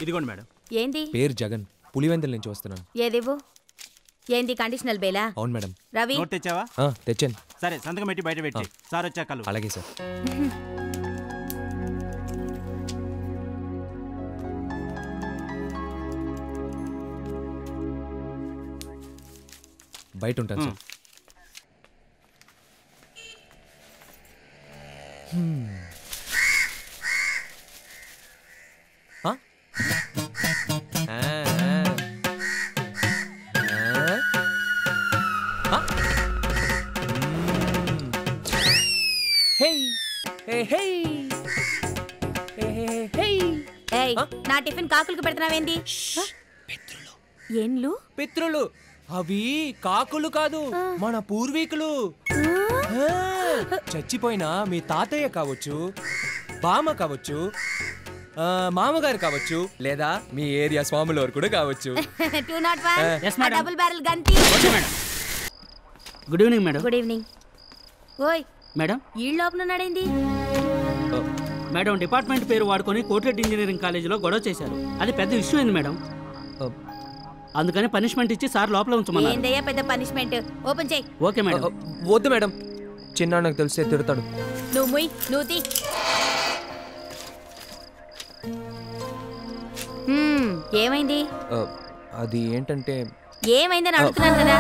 ఇదిగోండి మేడం. ఏంది? పేరు జగన్, పులివెందుల నుంచి వస్తున్నాను. ఏదివ్వు. ఏంది కండిషనల్ బేలా? అవును మేడం. రవి నోట్ తెచ్చావా? తెచ్చాను. సరే సంతకం పెట్టి బయట పెట్టి సార్ వచ్చాక. అలాగే సార్. బయట ఉంటాను సార్. నా టిఫిన్ కాకులకు పెడుతున్నావేంది? ఏంలు? పిత్రులు. అవి కాకులు కాదు, మన పూర్వీకులు. చచ్చిపోయిన మీ తాతయ్య కావచ్చు, బామ్మ కావచ్చు, మామగారు కావచ్చు, లేదా మీ ఏరియా స్వాముల వారు కూడా కావచ్చు. డబుల్ బ్యారెల్ గంతి. Good evening madam. Good evening. ఓయ్ మేడం. ఈ లోపల ఉన్నాడేంది? మేడం డిపార్ట్మెంట్ పేరు వాడుకొని కోటిరెడ్డి ఇంజనీరింగ్ కాలేజీలో గొడవ చేశారు. అది పెద్ద ఇష్యూ అయింది మేడం. అందుకని పనిష్మెంట్ ఇచ్చి సార్ లోపల ఉంచమన్నారు. ఏందయ్యా పెద్ద పనిష్మెంట్? ఓపెన్ చేయి. Okay madam. వద్దు మేడం, చిన్న నాకు తెలిసే తిడతాడు. నువ్వు తీ. ఏమైంది? అది ఏంటంటే ఏమైందని అడుగుతున్నాను కదా.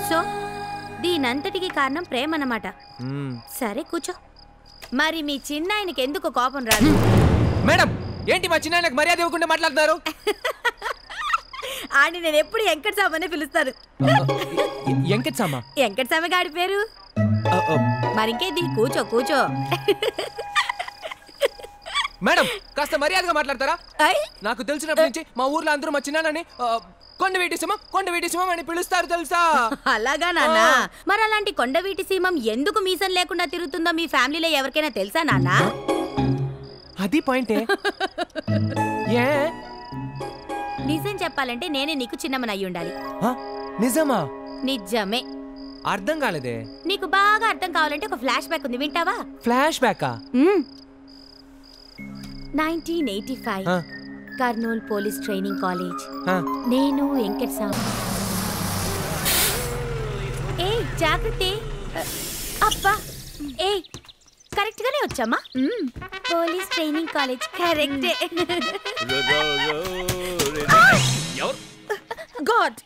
సో దీనంతటికి కారణం ప్రేమ అన్నమాట. సరే కూర్చో. మరి మీ చిన్నాయనకి ఎందుకు కోపం రాదు? మేడం ఏంటి మా చిన్నాయనకు మర్యాద ఇవ్వకుండా మాట్లాడుతున్నారు? ఆడి నేను ఎప్పుడు వెంకటసామనే పిలుస్తాను. వెంకటసామి గాడి పేరు. మరింకేది? కూర్చో కూర్చో. మేడం కాస్త మర్యాదగా మాట్లాడతారా? నాకు తెలిసినప్పటి నుంచి మా ఊర్లో అందరూ మా చిన్నానని కొండవీటి సింహం అని పిలుస్తారు తెలుసా? అలాగా నాన్న? మరి అలాంటి కొండవీటి సింహం ఎందుకు మీసం లేకుండా తిరుగుతుందో మీ ఫ్యామిలీలో ఎవరికైనా తెలుసా నాన్న? అది పాయింటే. నిజం చెప్పాలంటే నేనే నీకు చిన్నమని అయి ఉండాలి. నిజమా? నిజమే. అర్థం కాలేదే. నీకు బాగా అర్థం కావాలంటే ఒక ఫ్లాష్ బ్యాక్ ఉంది, వింటావా? ఫ్లాష్ బ్యాకా? 1985 కర్నూల్ పోలీస్ ట్రైనింగ్ కాలేజ్. నేను వెంకటస్వామి. ఏ జాగ్రత్త. అబ్బా ఏ కరెక్ట్ గానే వచ్చామా? పోలీస్ ట్రైనింగ్ కాలేజ్ కరెక్టే. గాడ్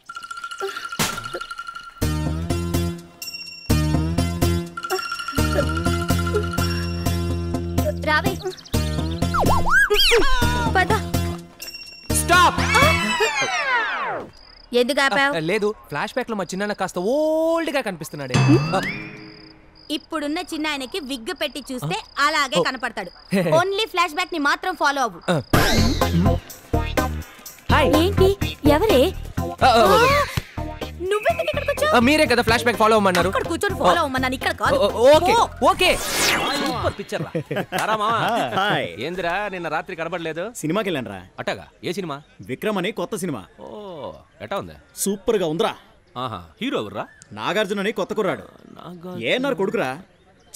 రావే పద. స్టాప్. ఎందుకు ఆపావు? లేదు, ఫ్లాష్ బ్యాక్ లో మా చిన్న కాస్త ఓల్డ్ గా కనిపిస్తున్నాడే. ఇప్పుడున్న చిన్న ఆయనకి విగ్ పెట్టి చూస్తే అలాగే కనపడతాడు. ఓన్లీ ఫ్లాష్ బ్యాక్ ని మాత్రం ఫాలో అవ్వు. ఏంటి? ఎవరే? నువ్వెందుకు ఇక్కడికి వచ్చావు? మీరే కదా ఫ్లాష్ బ్యాక్ ఫాలో అవ్వమన్నారు. అక్కడ కూర్చొని ఫాలో అవ్వమన్నాను, ఇక్కడ కాదు. Okay okay. సూపర్ పిక్చర్ రా. హాయ్. ఏందిరా నిన్న రాత్రి కనబడలేదు? సినిమాకి వెళ్ళాను రా. అట్టగా? ఏ సినిమా? విక్రమ్ అని కొత్త సినిమా. ఓ ఎట్టా ఉంది? సూపర్ గా ఉందిరా. ఆహా, హీరో ఎవర్రా? నాగార్జున అని కొత్త కుర్రాడు. ఏన్నారు కొడుకురా,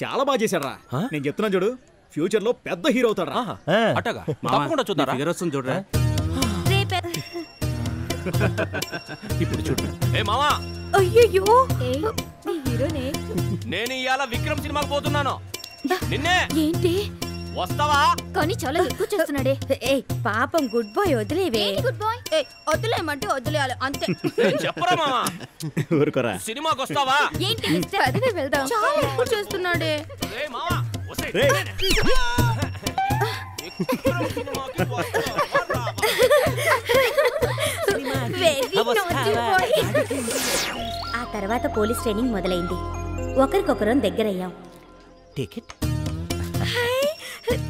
చాలా బాగా చేశాడు రా. నేను చెప్తున్నాను చూడు, ఫ్యూచర్ లో పెద్ద హీరో అవుతాడు. అట్టగా? తప్పకుండా చూద్దాం. చూడరా. ఇప్పుడు చూడు. ఏ మామా. అయ్యయ్యో నీ హీరోనే. నేను ఇవాళ విక్రమ్ సినిమాకి పోతున్నాను. నిన్నే. ఏంటి? వస్తావా? కానీ చాలా ఎక్కువ చేస్తున్నాడే. ఏ పాపం గుడ్ బాయ్, వదిలేవే. గుడ్ బాయ్ వదిలేయమంటే వదిలేయాలి అంతే. చెప్పరా మామా. ఊరుకోరా. సినిమాకి వస్తావా? ఏంటి మిస్టర్, అదే వెళ్దాం. చాలా ఎక్కువ చేస్తున్నాడే. ఏ మామా ఆ తర్వాత పోలీస్ ట్రైనింగ్ మొదలైంది. ఒకరికొకరం దగ్గరయ్యాం.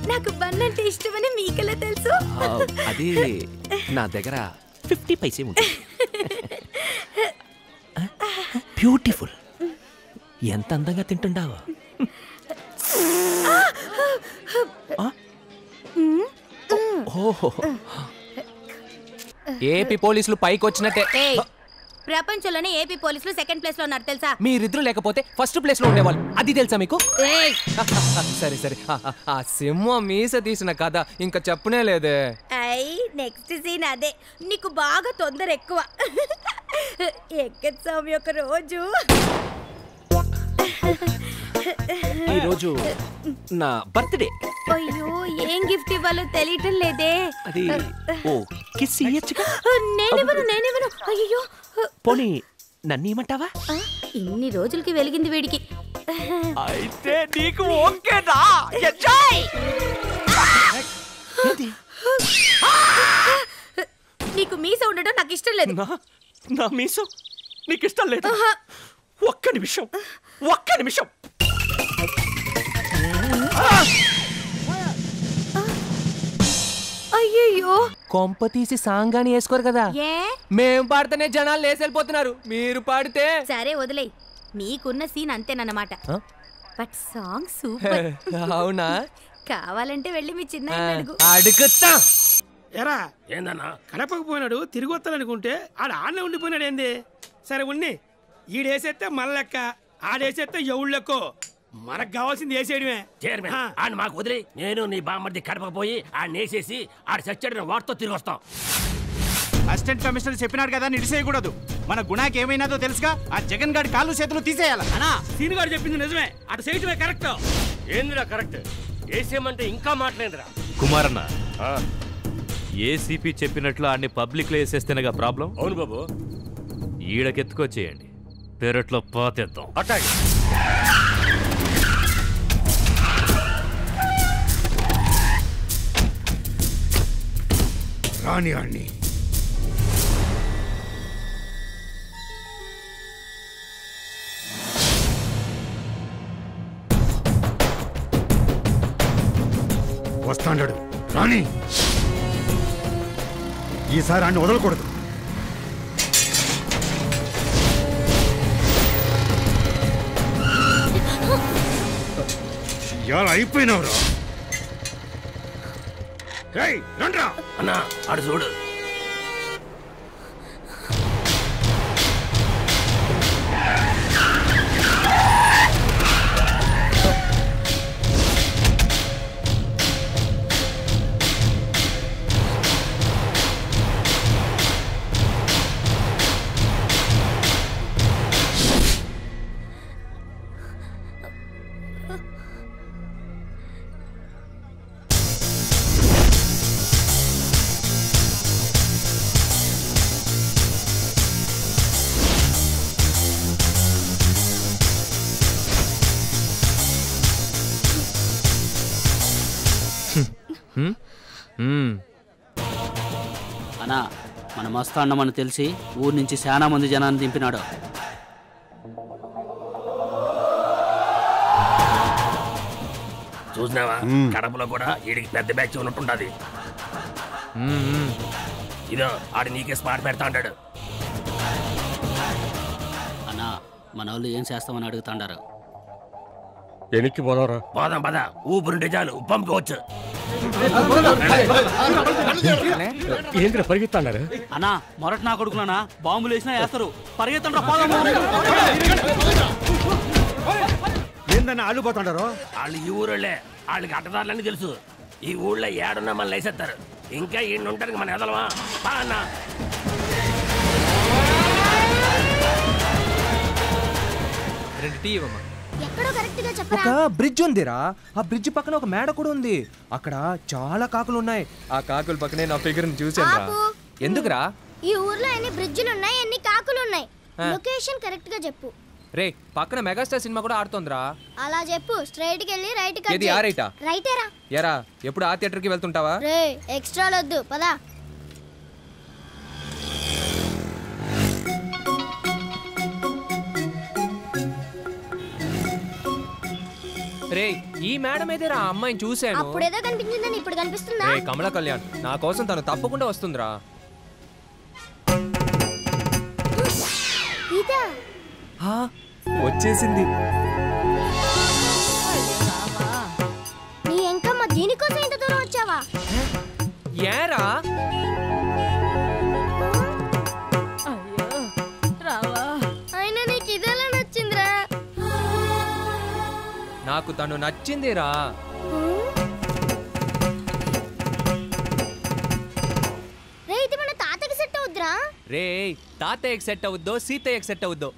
నాకు బన్ అంటే ఇష్టమని మీకెలా తెలుసు? అది నా దగ్గర 50 పైసే ఉంది. బ్యూటిఫుల్. ఎంత అందంగా తింటుండావా? ఏపీ పోలీసులు పైకి వచ్చినట్టే. ప్రపంచంలోనే ఏపీ పోలీసులు సెకండ్ ప్లేస్ లో ఉన్నారు తెలుసా? మీరిద్దరు లేకపోతే ఫస్ట్ ప్లేస్ లో ఉండేవాళ్ళు, అది తెలుసా మీకు? ఏయ్! సరే సరే, ఆ సింహం మీస తీసిన కథ ఇంకా చెప్పనే లేదే. నెక్స్ట్ సీన్ అదే. నీకు బాగా తొందర ఎక్కువ. ఎక్కడి స్వామి ఒక రోజు ఈరోజు నా బర్త్డే. అయ్యో ఏం గిఫ్ట్ ఇవ్వాలో తెలియటం లేదే. అది ఓ కిస్ ఇయ్యొచ్చుగా. నేనివ్వను. అయ్యో పోనీ నన్ను ఇమ్మంటావా? ఇన్ని రోజులకి వెలిగింది వీడికి. అయితే నీకు ఓకేనా? ఎంజాయ్. నీకు మీస ఉండడం నాకు ఇష్టం లేదు. నా మీసం నీకు ఇష్టం లేదు? ఒక్క నిమిషం. అయ్యయ్యో కొంప తీసి సాంగాని వేసుకోరు కదా. ఏ మేం పాడితేనే జనాలు లేచెళ్ళిపోతున్నారు, మీరు పాడితే. సరే వదిలేయ్. మీకున్న సీన్ అంతేనన్నమాట. But song super. అవునా? కావాలంటే వెళ్ళి మీ చిన్న అడుగు. అడుగుతా. ఎరా ఏందన్నా కడపకు పోయినాడు, తిరిగి వస్తాననుకుంటే ఆడనే ఉండిపోయినాడు. ఏంది? సరే ఉన్ని ఈడేసేస్తే మన లెక్క, ఆడేసేస్తే ఎవళ్ళెక్కో. మనకు కావాల్సింది వేసేయడమే. చైర్మన్ ఆడు మాకు వదిలి నేను నీ బామ్మర్ది కడపకపోయి ఆడిని వేసేసి ఆడు చచ్చాడు వాటితో తిరిగి వస్తాం. అసిస్టెంట్ కమిషనర్ చెప్పినాడు కదా నిడిసేయకూడదు. మన గుణాకి ఏమైనాదో తెలుసుగా. ఆ జగన్ గారి కాళ్ళు చేతులు తీసేయాలి. అనా సీను గారు చెప్పింది నిజమే, అటు చేయటమే కరెక్ట్. ఏందిరా కరెక్ట్? వేసేయమంటే ఇంకా మాట్లాడరా కుమారన్న. ఏసీపీ చెప్పినట్లు ఆడిని పబ్లిక్ లో వేసేస్తేనేగా ప్రాబ్లం. అవును బాబు, ఈడకెత్తుకొచ్చేయండి, పెరట్లో పాతేద్దాం. అట్టాగే. రాని ఆడిని వస్తాడు. రాని ఈసారి ఆడిని వదలకూడదు. ఇవాళ అయిపోయినవరా. రండ్రా అన్నా ఆడు చూడు. అన్నా మన మస్తు అన్నమని తెలిసి ఊరు నుంచి చాలా మంది జనాన్ని దింపినాడు. చూసినావా కడపలో కూడా వీడికి పెద్ద బ్యాచ్ ఉన్నట్టుంటది. ఇదో ఆడు నీకే స్పాట్ పెడతా అంటాడు. అన్నా మన వాళ్ళు ఏం చేస్తామని అడుగుతాండారు. వెనక్కి పోదారా? పోదాం పద, ఊపిరింటే చాలు పంపుకోవచ్చు. ఏంద్ర పరిగెత్తాడారు? అన్నా మొరటి నా కొడుకునా బాంబులు వేసినా వేస్తారు, పరిగెత్తండి. ఏందన్నా ఆడిపోతాడారు? వాళ్ళు ఈ ఊరోళ్ళే, వాళ్ళకి అడ్డదారులని తెలుసు. ఈ ఊళ్ళో ఏడున్నా మనం లేసేస్తారు. ఇంకా ఈ ఉంటానికి మనం ఎదలమా అన్నా. రెండు టీ ఇవ్వమ్మా. ఒక బ్రిడ్జ్ ఉందిరా, ఆ బ్రిడ్జ్ పక్కన ఒక మేడ కూడా ఉంది. అక్కడ చాలా కాకులు ఉన్నాయి. ఆ కాకుల పక్కనే నా ఫిగర్ ని చూసాను. ఎందుకురా? ఈ ఊర్లో ఎన్ని బ్రిడ్జిలు ఉన్నాయి, ఎన్ని కాకులు ఉన్నాయి? లొకేషన్ కరెక్ట్ గా చెప్పు. రే పక్కన మెగాస్టార్ సినిమా కూడా ఆడుతోందిరా. అలా చెప్పు. స్ట్రైట్ కి వెళ్ళి రైట్ కి. ఏది? ఆ రైటా? రైటేరా. ఎరా ఎప్పుడు ఆ థియేటర్ కి వెళ్తుంటావా? రే ఎక్స్ట్రా వద్దు పదా. రే ఈ మేడం ఏదేరా, ఆ అమ్మాయిని చూశాను. అప్పుడేదో కనిపించిందని ఇప్పుడు కనిపిస్తుందా? రే కమలా కళ్యాణ్, నా కోసం తను తప్పకుండా వస్తుందిరా. ఇదా వచ్చేసింది. నీ ఎంకమ్మ దీనికోసం ఇంత దూరం వచ్చావా? ఏరా నాకు తను నచ్చిందిరా. రే తాతయ్యకి సెట్ అవుద్దో సీతయ్యకి సెట్ అవుద్దో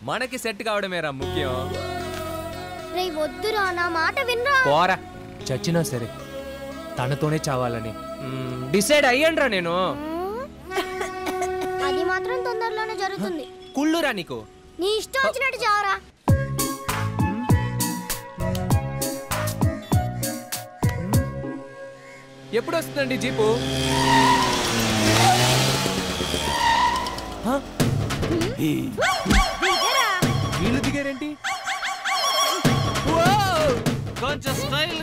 మనకి సెట్ కావడమేరా ముఖ్యం. రే వద్దురా, నా మాట వినరా. పోరా, చచ్చినా సరే తనతోనే చావాలని డిసైడ్ అయ్యండ్రా నేను. అది మాత్రం తొందరలోనే జరుగుతుంది. కుళ్ళురా నీకు. నీ ఇష్టం వచ్చినట్టు చావరా. ఎప్పుడు వస్తుందండి జీపు? వీళ్ళు దిగారేంటి? కొంచెం స్టైల్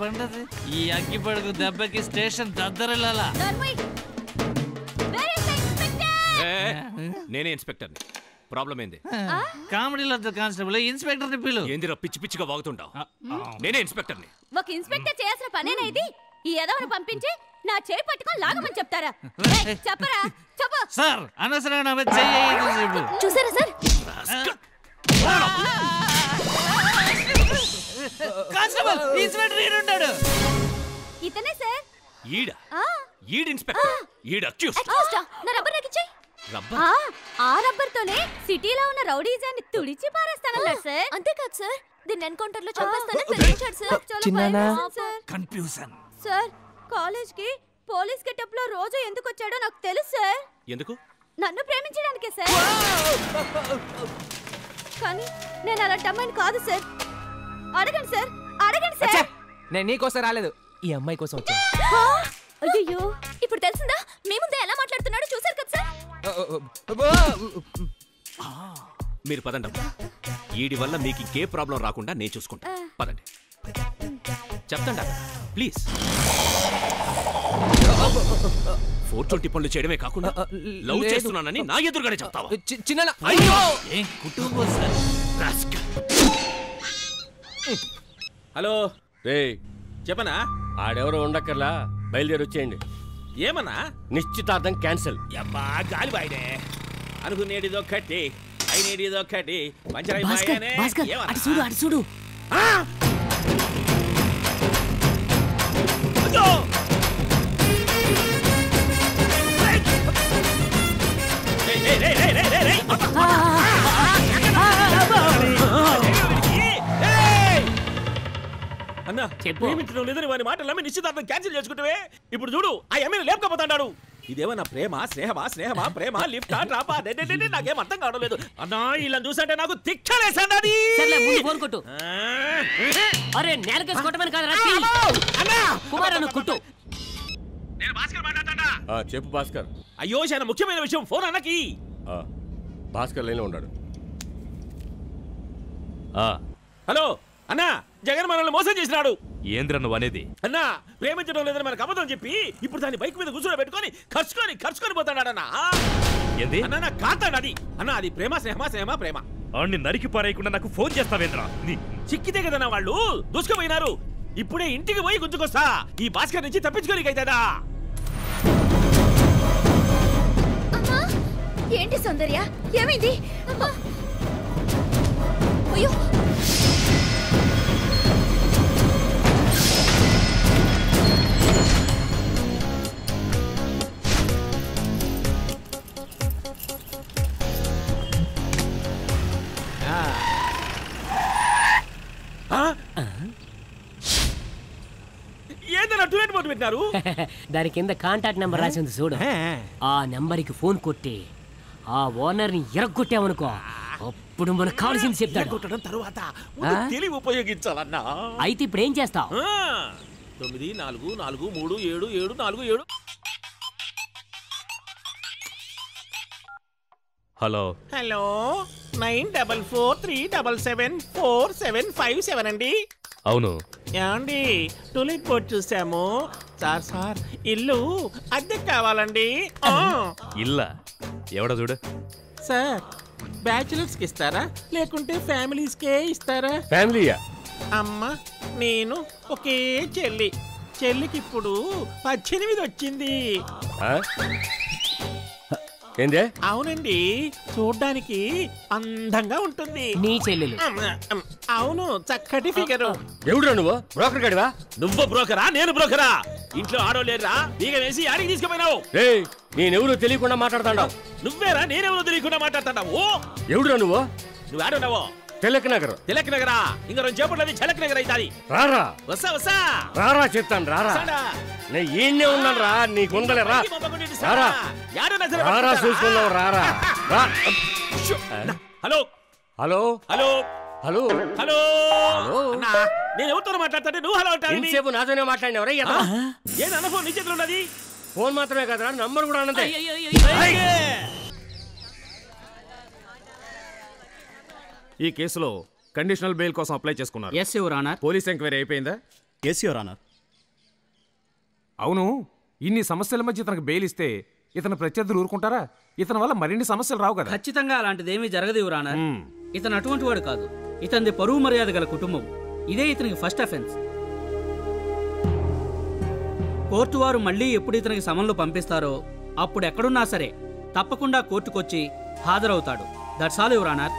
బండది. ఈ అగ్గి పడుగు దెబ్బకి స్టేషన్ దద్దరిల్లాలా. నేనే ఇన్స్పెక్టర్ని. ప్రాబ్లం ఏంది? కామెడీలో కానిస్టేబుల్ ఇన్స్పెక్టర్ ని పిలు. ఏందిరా పిచ్చి పిచ్చిగా వాగుతుంటావు? నేనే ఇన్స్పెక్టర్ని. ఒక ఇన్స్పెక్టర్ చేయాల్సిన పనేనా ఇది? ఈ ఎదవను పంపించి నా చేయి పట్టుకొని లాగమని చెప్తారా? చెప్పరా, చెప్పు. సార్ అనవసరంగా చూసారా సార్? Constable inspector ఈడుంటాడు. ఇతనే సార్. ఈడా? ఈడ్ ఇన్స్పెక్టర్. ఈడ్ అక్యూజ్డ్. నా రబ్బర్ నాకు ఇచ్చేయ్. రబ్బర్? ఆ రబ్బర్ తోనే సిటీలో ఉన్న రౌడీజాన్ని తుడిచి పారేస్తానన్నారు సార్. అంతేకాదు సార్, దీన్ని ఎన్కౌంటర్ లో చంపేస్తానని బెదిరించాడు సార్. చిన్నానా కన్ఫ్యూజన్. సార్ కాలేజ్ కి పోలీస్ గెటప్ లో రోజు ఎందుకు వచ్చాడో నాకు తెలుసు సార్. ఎందుకు? నన్ను ప్రేమించడానికే సార్. కానీ నేను అలాంటి అమ్మాయిని కాదు సార్. అడగండి సార్, అడగండి సార్. నేను నీకోసం రాలేదు, ఈ అమ్మాయి కోసం వచ్చాను. అయ్యో, ఇప్పుడు తెలిసిందా? మీ ముందే ఎలా మాట్లాడుతున్నాడో చూసారు కదా సార్. మీరు పదండి. ఈడి వల్ల మీకు ఇంకే ప్రాబ్లం రాకుండా నేను చూసుకుంటా. పదండి. చెప్తాండి ప్లీజ్. 420 పనులు చేయడమే కాకుండా లవ్ చేస్తున్నానని నా ఎదురుగానే చెప్తావా? చిన్న ఏం కుటుంబం సార్. హలో రే, చెప్పనా? ఆడెవరో ఉండక్కర్లా, బయలుదేరి వచ్చేయండి. ఏమన్నా? నిశ్చితార్థం క్యాన్సిల్. అబ్బా గాలి బాయిడే. అనుకునేటిదో కట్టి అయినేటిదో కట్టి అటు చూడు, అటు చూడు. అన్నా ప్రేమించడం లేదని వారి మాటలు నమ్మి నిశ్చితార్థం క్యాన్సిల్ చేసుకుంటే ఇప్పుడు చూడు ఆ ఎమ్మెల్యే లేపకపోతాడు. ఇదేమన్నా ప్రేమ స్నేహమా ప్రేమ లిఫ్టా డ్రాపా? నాకేం అర్థం కావడం లేదు అన్నా. ఇలా చూసంటే నాకు తిక్కలేసండి. కొట్టు. అరే నేలకేసి కొట్టమని కాదు కుమార్ కొట్టు. చెప్పు భాస్కర్. అయ్యో చాలా ముఖ్యమైన విషయం, ఫోన్ అన్నకి. భాస్కర్ లైన్లో ఉన్నాడు. హలో అన్నా, జగన్ మనల్ని మోసం చేసినాడు. ఏంద్ర నువ్వు అనేది? అన్నా ప్రేమించడం లేదని మనకు అబద్ధం చెప్పి ఇప్పుడు దాన్ని బైక్ మీద కూర్చొని పెట్టుకొని ఖర్చుకొని పోతాడన్నా. ఏంది అన్నా? కాతాడు అన్నా. అది స్నేహమా ప్రేమ? అన్ని నరికి పారేయకుండా నాకు ఫోన్ చేస్తావేంద్రా? చిక్కితే కదన్నా వాళ్ళు దూసుకుపోయినారు. ఇప్పుడే ఇంటికి పోయి గుంజుకొస్తా. ఈ భాస్కర్ నుంచి తప్పించుకోనికైతుందా? ఏంటి సౌందర్య, ఏమైంది? అయ్యో ఏదైనా టూలెట్ బోర్డు పెట్టినారు. దాని కింద కాంటాక్ట్ నెంబర్ రాసి ఉంది చూడు. ఆ నెంబర్కి ఫోన్ కొట్టి ఆ ఓనర్ని ఎరగొట్టామనుకో, అప్పుడు మనకు కావాల్సింది చెప్తాడు. కొట్టడం తర్వాత తెలివి ఉపయోగించాలన్నా. అయితే ఇప్పుడు ఏం చేస్తావు? 94437747. హలో 9443774757 అండి. అవును. ఏమండి టూలెట్ బోర్డ్ చూసాము సార్. ఇల్లు అద్దెకు కావాలండి. ఇల్లా? ఎవడ చూడు సార్, బ్యాచులర్స్ కి ఇస్తారా లేకుంటే ఫ్యామిలీస్ కే ఇస్తారా? ఫ్యామిలీయా? అమ్మ నేను ఒకే చెల్లికి ఇప్పుడు 18 వచ్చింది. ఏందే? అవునండి, చూడ్డానికి అందంగా ఉంటుంది. నీ చెల్లెలు. అవును, చక్కటి ఫిగరు. ఎవడురా నువ్వు? బ్రోకర్ గడివా? నువ్వు బ్రోకరా నేను బ్రోకరా? ఇంట్లో ఆడోలేరా? బీగ వేసి ఆడికి తీసుకుపోయినావు. నేనెవరో తెలియకుండా మాట్లాడుతాడావు. నువ్వేరా నేనెవరో తెలియకుండా మాట్లాడుతున్నావు. ఎవడురా నువ్వు? నువ్వు ఆడున్నావు తిలక్ నగర్. తిలక్ నగరా? ఇంక 2 చేపట్లది చలక్ నగర్ అవుతాది. రారా వస్తా రారా చెప్తాను రారా. నేను ఈయనే ఉన్నాను రా, నీకుందలే రా. రారా చూసుకుందాం రారా. Hello hello hello hello hello hello. నేను ఎవరితో మాట్లాడతాంటే నువ్వు హలో అంటావు. ఇంతసేపు నాతోనే మాట్లాడినవరా? ఏ నాన్న ఫోన్ నీ చేతిలో ఉన్నది? ఫోన్ మాత్రమే కదరా, నంబర్ కూడా అన్నదే. ఈ కేసులో కండిషనల్ బెయిల్ కోసం అప్లై చేసుకున్నారు. Yes your honour. Police enquiry అయిపోయిందా? Yes your honour. అవును, ఇన్ని సమస్యల మధ్య ఇతనికి బెయిల్ ఇస్తే ఇతను ప్రత్యర్థులు ఊరుకుంటారా? ఇతని వల్ల మరిన్ని సమస్యలు రావు కదా. ఖచ్చితంగా అలాంటిదేమీ జరగదు యువర్ ఆనర్. ఇతను అటువంటి వాడు కాదు. ఇతనిది పరువు మర్యాద గల కుటుంబం. ఇదే ఇతనికి ఫస్ట్ అఫెన్స్. కోర్టు వారు మళ్ళీ ఎప్పుడు ఇతనికి సమన్లు పంపిస్తారో అప్పుడు ఎక్కడున్నా సరే తప్పకుండా కోర్టుకొచ్చి హాజరవుతాడు. That's all your honour.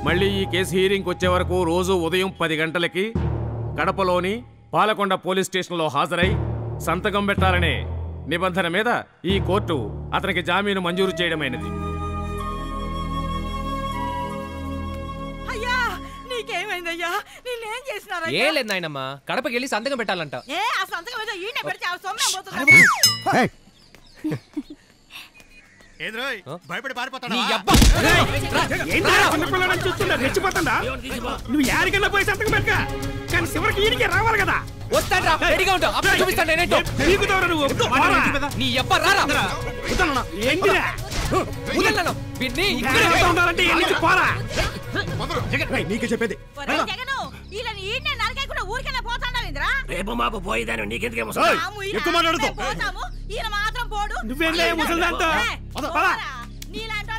మళ్ళీ ఈ కేసు హీరింగ్కి వచ్చే వరకు రోజు ఉదయం 10 గంటలకి కడపలోని పాలకొండ పోలీస్ స్టేషన్లో హాజరై సంతకం పెట్టాలనే నిబంధన మీద ఈ కోర్టు అతనికి జామీను మంజూరు చేయడమైనది. అయ్యా నీకేమైందయ్యా? నిన్నేం చేసినారా? ఏం లేదు నాయనమ్మా, కడపకి వెళ్ళి సంతకం పెట్టాలంట. ఏ ఆ సంతకం ఏదో ఈయన పెడితే ఆ సొమ్మే పోతుంది. భయపడి రెచ్చిపోతుందా? నువ్వు యారికన్నా పోయి సంతకం పెట్టక, కానీ చివరికి ఈయనకే రావాలి కదా. వస్తాడ్రా, రెడీగా ఉంటా. అప్పుడు చూపిస్తాను నేనేంటో. నువ్వు నీ అబ్బ రారా. ఏంటిరా వదలను. బిడ్ని ఇక్కడే ఉండాలంటే ఎన్ని పోరా. నీకే చెప్పేది. వీళ్ళని ఈయనే నరకేయకుండా ఊరికెళ్ళి పోతాండావేంద్రా? రేపు మాపు పోయేదాను నీకెందుకేమో. ఎక్కువ మాట్లాడుతావు. ఈయన మాత్రం పోడు. నువ్వేంలే ముసలిదాంతో. నీలాంటి